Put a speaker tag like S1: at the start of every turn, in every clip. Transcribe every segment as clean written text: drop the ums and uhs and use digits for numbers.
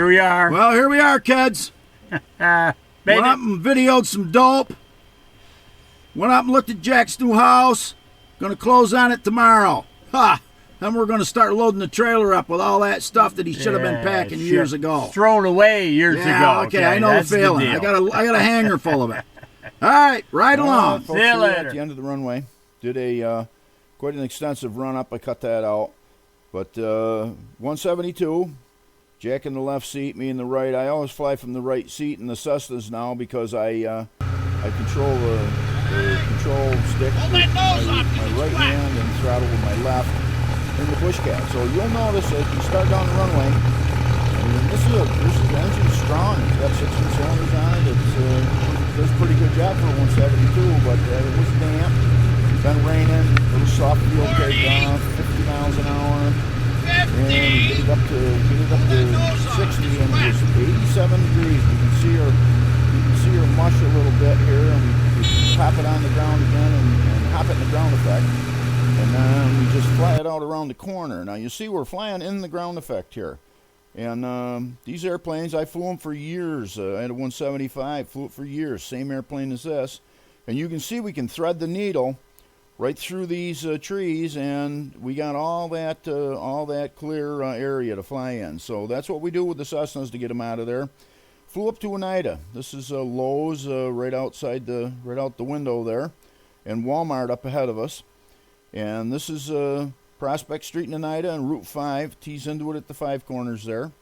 S1: Here we are.
S2: Well, here we are, kids. Went up and videoed some dope. Went up and looked at Jack's new house. Gonna close on it tomorrow. Ha! Then we're gonna start loading the trailer up with all that stuff that he should have been packing years ago.
S1: Thrown away years ago.
S2: Okay, I know the feeling. I got a hanger full of it. All right, right along.
S3: See you later. At the end of the runway, did a quite an extensive run up. I cut that out, but 172. Jack in the left seat, me in the right. I always fly from the right seat in the Cessnas now because I control the control stick with my right hand and throttle with my left in the BushCat. So you'll notice as you start down the runway, I mean, this engine's strong. It's got 16 cylinders on it. It does a pretty good job for a 172, but it was damp. Been raining, a little soft fuel takeoff, 50 miles an hour. And get it up to 60, and it was 87 degrees. You can see her mush a little bit here, and we pop it on the ground again and hop it in the ground effect, and then we just fly it out around the corner. Now you see we're flying in the ground effect here, and these airplanes I flew them for years. I had a 175, flew it for years, same airplane as this, and you can see we can thread the needle right through these trees, and we got all that clear area to fly in. So that's what we do with the Cessnas to get them out of there. Flew up to Oneida. This is Lowe's right out the window there, and Walmart up ahead of us. And this is Prospect Street in Oneida and Route 5 tees into it at the Five Corners there.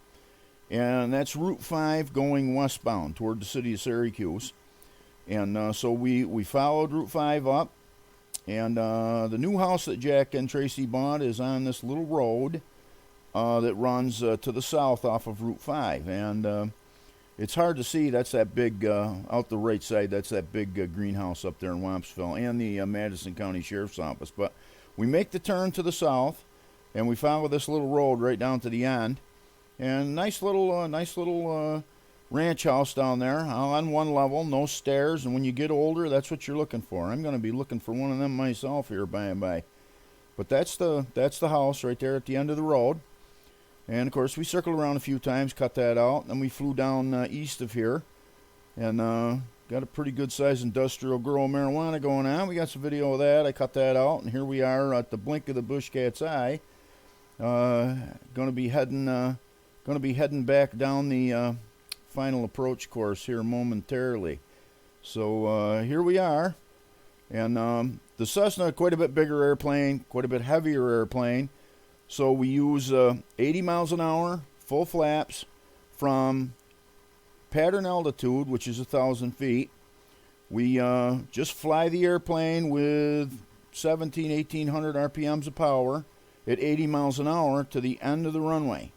S3: And that's Route 5 going westbound toward the city of Syracuse. And so we followed Route 5 up. And the new house that Jack and Tracy bought is on this little road that runs to the south off of Route 5. And it's hard to see. That's that big, out the right side, that's that big greenhouse up there in Wampsville and the Madison County Sheriff's Office. But we make the turn to the south, and we follow this little road right down to the end. And nice little ranch house down there on one level, no stairs, and when you get older, that's what you're looking for. I'm going to be looking for one of them myself here by and by. But that's the house right there at the end of the road. And of course we circled around a few times, cut that out, and we flew down east of here, and got a pretty good sized industrial grow marijuana going on. We got some video of that. I cut that out, and here we are at the blink of the BushCat's eye. Going to be heading back down the final approach course here momentarily. So here we are, and the Cessna, quite a bit bigger airplane, quite a bit heavier airplane, so we use 80 miles an hour full flaps from pattern altitude, which is 1,000 feet. We just fly the airplane with 1800 RPMs of power at 80 miles an hour to the end of the runway.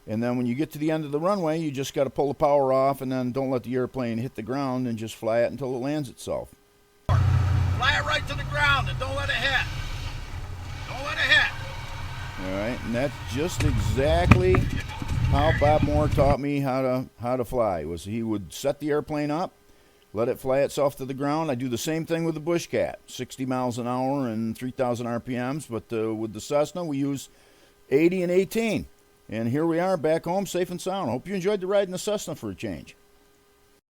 S3: And then when you get to the end of the runway, you just got to pull the power off, and then don't let the airplane hit the ground, and just fly it until it lands itself.
S2: Fly it right to the ground and don't let it hit. Don't let it hit.
S3: All right, and that's just exactly how Bob Moore taught me how to fly. Was he would set the airplane up, let it fly itself to the ground. I do the same thing with the BushCat, 60 miles an hour and 3,000 RPMs, but with the Cessna, we use 80 and 18. And here we are back home safe and sound. Hope you enjoyed the ride in the Cessna for a change.